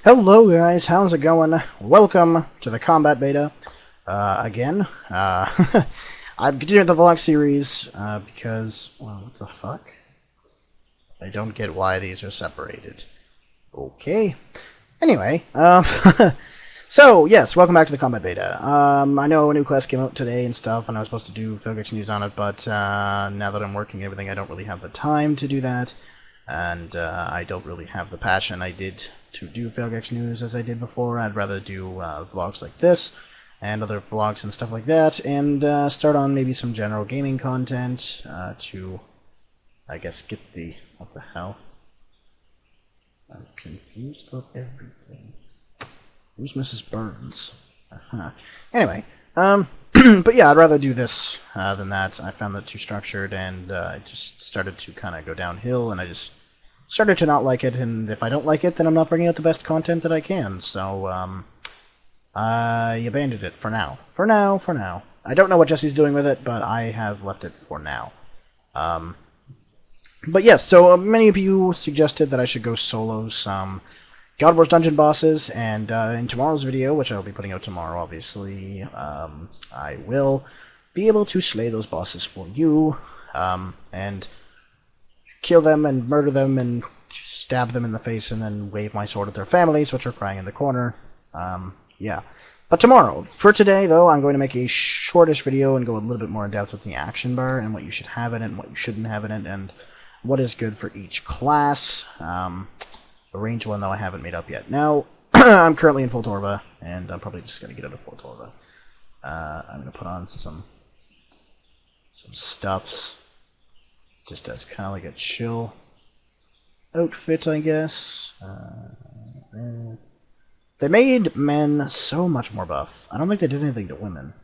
Hello guys, how's it going? Welcome to the combat beta. Again. I'm continuing the vlog series, because, well, what the fuck? I don't get why these are separated. Okay. Anyway, so, yes, welcome back to the combat beta. I know a new quest came out today and stuff, and I was supposed to do Philgix news on it, but, now that I'm working and everything, I don't really have the time to do that, and, I don't really have the passion I did to do Philgix news as I did before. I'd rather do, vlogs like this, and other vlogs and stuff like that, and, start on maybe some general gaming content, to, I guess, get the... what the hell? I'm confused about everything. Who's Mrs. Burns? Anyway, but yeah, I'd rather do this than that. I found that too structured, and it just started to kind of go downhill, and I just started to not like it, and if I don't like it, then I'm not bringing out the best content that I can, so, I abandoned it for now. For now. I don't know what Jesse's doing with it, but I have left it for now. But yes, so many of you suggested that I should go solo some God Wars dungeon bosses, and in tomorrow's video, which I'll be putting out tomorrow, obviously, I will be able to slay those bosses for you, and kill them and murder them and stab them in the face and then wave my sword at their families, which are crying in the corner. Yeah. But tomorrow. For today, though, I'm going to make a shortish video and go a little bit more in depth with the action bar and what you should have in it and what you shouldn't have in it and what is good for each class. The range one, though, I haven't made up yet. Now, I'm currently in full Torva, and I'm probably just going to get out of full Torva. I'm going to put on some stuffs, just as kind of like a chill outfit, I guess. They made men so much more buff. I don't think they did anything to women.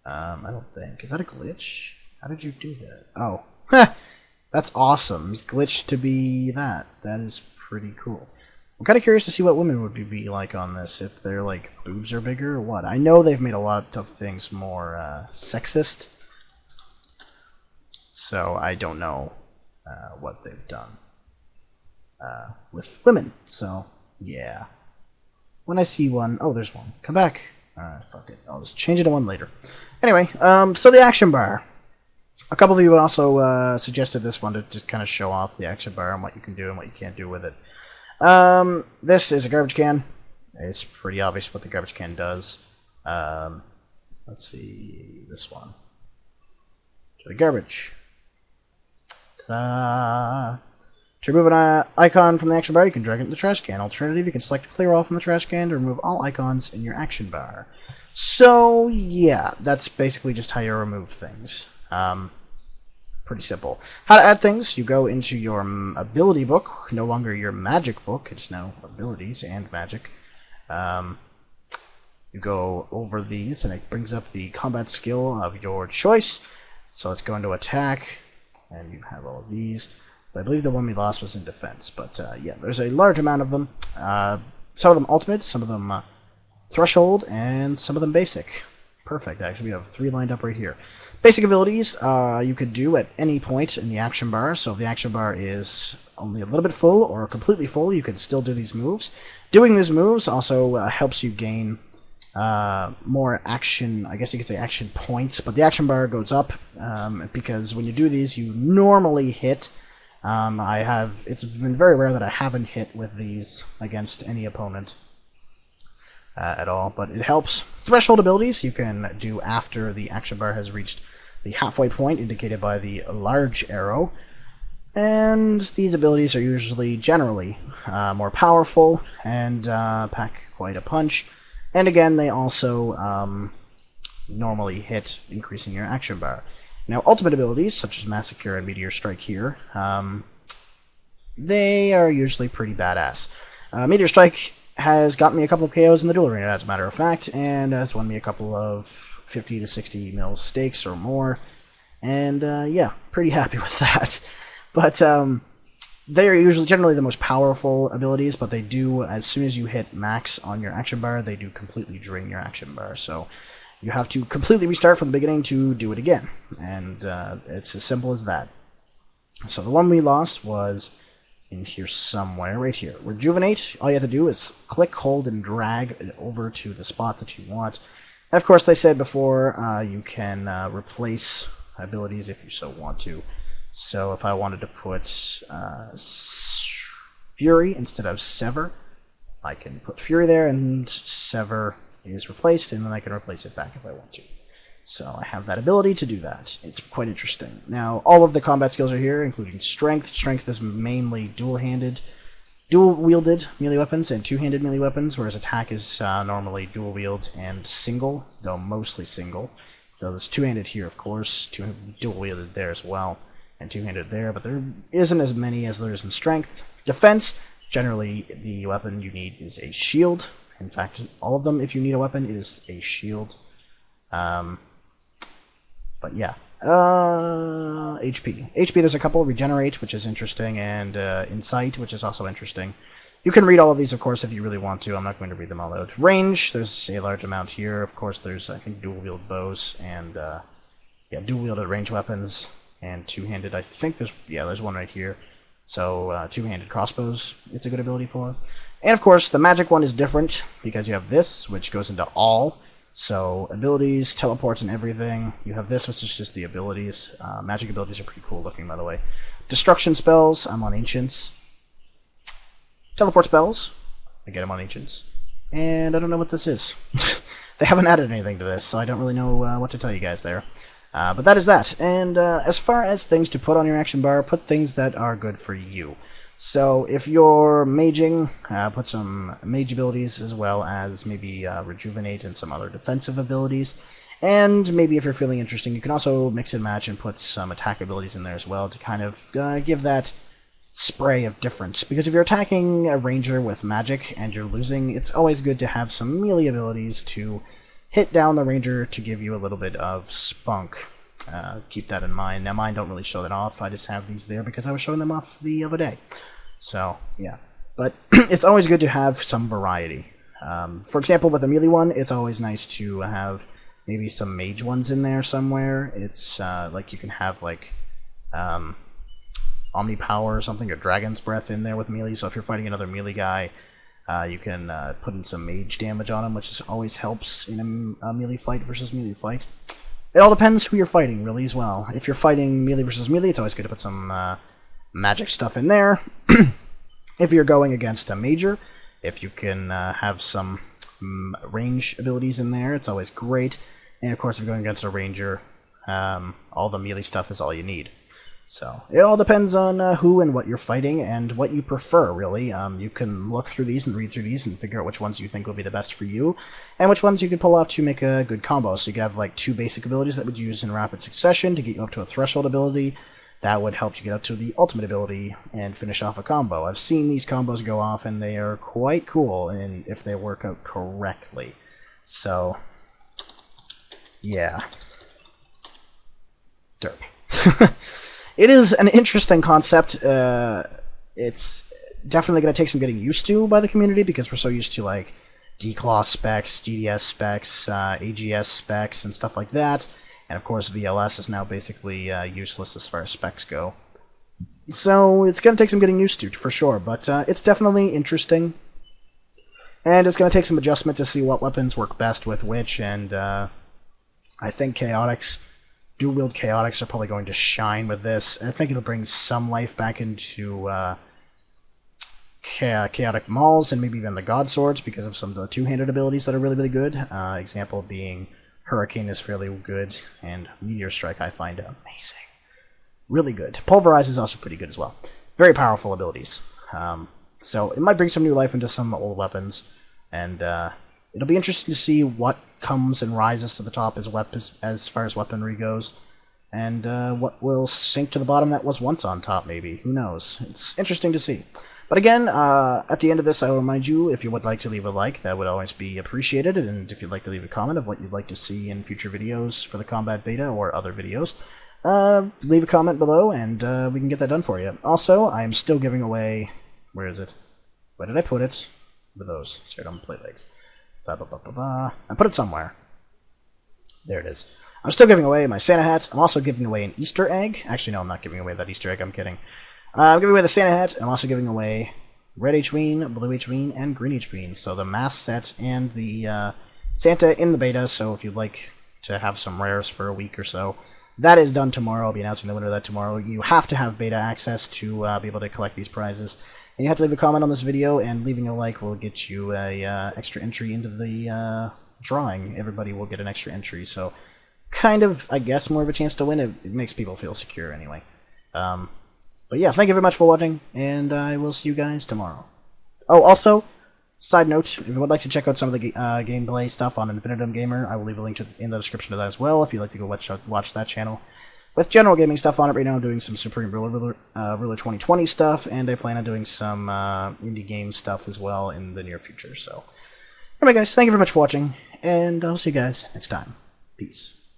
I don't think. Is that a glitch? How did you do that? Oh. That's awesome. He's glitched to be that. That is pretty cool. I'm kind of curious to see what women would be like on this, if their, like, boobs are bigger or what. I know they've made a lot of things more sexist, so I don't know what they've done with women. So, yeah. When I see one... oh, there's one. Come back. Fuck it. I'll just change it to one later. Anyway, so the action bar. A couple of you also suggested this one to just kind of show off the action bar and what you can do and what you can't do with it. This is a garbage can. It's pretty obvious what the garbage can does. Let's see... this one. To the garbage. Ta-da! To remove an icon from the action bar, you can drag it into the trash can. Alternative, you can select clear all from the trash can to remove all icons in your action bar. So, yeah, that's basically just how you remove things. Pretty simple. How to add things, you go into your ability book, no longer your magic book, it's now abilities and magic. You go over these, and it brings up the combat skill of your choice. So let's go into attack, and you have all of these. I believe the one we lost was in defense, but yeah, there's a large amount of them. Some of them ultimate, some of them threshold, and some of them basic. Perfect, actually, we have 3 lined up right here. Basic abilities you could do at any point in the action bar, so if the action bar is only a little bit full or completely full, you can still do these moves. Doing these moves also helps you gain more action, I guess you could say action points, but the action bar goes up because when you do these, you normally hit... it's been very rare that I haven't hit with these against any opponent at all, but it helps. Threshold abilities you can do after the action bar has reached the halfway point indicated by the large arrow, and these abilities are usually generally more powerful and pack quite a punch, and again they also normally hit, increasing your action bar. Now, ultimate abilities, such as Massacre and Meteor Strike here, they are usually pretty badass. Meteor Strike has gotten me a couple of KOs in the duel arena, as a matter of fact, and has won me a couple of 50 to 60 mil stakes or more, and yeah, pretty happy with that. But they are usually generally the most powerful abilities, but they do, as soon as you hit max on your action bar, they do completely drain your action bar, so... you have to completely restart from the beginning to do it again, and it's as simple as that. So the one we lost was in here somewhere, right here. Rejuvenate, all you have to do is click, hold, and drag it over to the spot that you want. And of course, they said before, you can replace abilities if you so want to. So if I wanted to put Fury instead of Sever, I can put Fury there, and Sever is replaced, and then I can replace it back if I want to. So I have that ability to do that. It's quite interesting. Now, all of the combat skills are here, including Strength. Strength is mainly dual-wielded melee weapons and two-handed melee weapons, whereas Attack is normally dual-wield and single, though mostly single. So there's two-handed here, of course, dual-wielded there as well, and two-handed there, but there isn't as many as there is in Strength. Defense, generally the weapon you need is a shield. In fact, all of them, if you need a weapon, is a shield. But yeah, HP. HP, there's a couple. Regenerate, which is interesting, and Insight, which is also interesting. You can read all of these, of course, if you really want to. I'm not going to read them all out. Range, there's a large amount here. Of course, there's, I think, dual-wield bows, and, yeah, dual-wielded range weapons, and two-handed. I think there's one right here. So, two-handed crossbows, it's a good ability for. And, of course, the magic one is different, because you have this, which goes into all. So, abilities, teleports, and everything. You have this, which is just the abilities. Magic abilities are pretty cool looking, by the way. Destruction spells, I'm on Ancients. Teleport spells, I get them on Ancients. And I don't know what this is. They haven't added anything to this, so I don't really know what to tell you guys there. But that is that. And as far as things to put on your action bar, put things that are good for you. So if you're maging, put some mage abilities as well as maybe rejuvenate and some other defensive abilities. And maybe if you're feeling interesting, you can also mix and match and put some attack abilities in there as well to kind of give that spray of difference. Because if you're attacking a ranger with magic and you're losing, it's always good to have some melee abilities to hit down the ranger to give you a little bit of spunk. Keep that in mind. Now, mine don't really show that off. I just have these there because I was showing them off the other day. So, yeah. But it's always good to have some variety. For example, with the melee one, it's always nice to have maybe some mage ones in there somewhere. It's like you can have like Omni Power or something, or Dragon's Breath in there with melee. So if you're fighting another melee guy, you can put in some mage damage on him, which always helps in a melee fight versus melee fight. It all depends who you're fighting, really, as well. If you're fighting melee versus melee, it's always good to put some magic stuff in there. If you're going against a major, if you can have some range abilities in there, it's always great. And of course, if you're going against a ranger, all the melee stuff is all you need. So, it all depends on who and what you're fighting and what you prefer, really. You can look through these and read through these and figure out which ones you think will be the best for you, and which ones you can pull off to make a good combo. So you could have like 2 basic abilities that would use in rapid succession to get you up to a threshold ability. That would help you get up to the ultimate ability and finish off a combo. I've seen these combos go off, and they are quite cool and if they work out correctly. So, yeah. Derp. It is an interesting concept. It's definitely going to take some getting used to by the community because we're so used to like DClaw specs, DDS specs, AGS specs, and stuff like that. And of course, VLS is now basically useless as far as specs go. So it's going to take some getting used to, for sure. But it's definitely interesting. And it's going to take some adjustment to see what weapons work best with which. And I think Chaotix... Dual-wield Chaotix are probably going to shine with this. I think it'll bring some life back into Chaotic Mauls and maybe even the God Swords because of some of the two-handed abilities that are really, really good. Example being Hurricane is fairly good, and Meteor Strike I find amazing. Really good. Pulverize is also pretty good as well. Very powerful abilities. So it might bring some new life into some old weapons, and it'll be interesting to see what comes and rises to the top as far as weaponry goes, and what will sink to the bottom that was once on top, maybe. Who knows? It's interesting to see. But again, at the end of this, I will remind you, if you would like to leave a like, that would always be appreciated, and if you'd like to leave a comment of what you'd like to see in future videos for the Combat Beta or other videos, leave a comment below, and we can get that done for you. Also, I am still giving away... Where is it? Where did I put it? With those. Straight on play legs. I put it somewhere. There it is. I'm still giving away my Santa hats. I'm also giving away an Easter egg. Actually, no, I'm not giving away that Easter egg. I'm kidding. I'm giving away the Santa hat. I'm also giving away red H-Ween, blue H-Ween, and green H-Ween. So the mask set and the Santa in the beta. So if you'd like to have some rares for a week or so, that is done tomorrow. I'll be announcing the winner of that tomorrow. You have to have beta access to be able to collect these prizes. And you have to leave a comment on this video, and leaving a like will get you a extra entry into the drawing. Everybody will get an extra entry, so kind of, I guess, more of a chance to win. It makes people feel secure anyway. But yeah, thank you very much for watching, and I will see you guys tomorrow. Oh, also, side note, if you would like to check out some of the gameplay stuff on Infinitum Gamer, I will leave a link in the description of that as well, if you'd like to go watch that channel. With general gaming stuff on it right now, I'm doing some Supreme Ruler 2020 stuff, and I plan on doing some indie game stuff as well in the near future. So, anyway guys, thank you very much for watching, and I'll see you guys next time. Peace.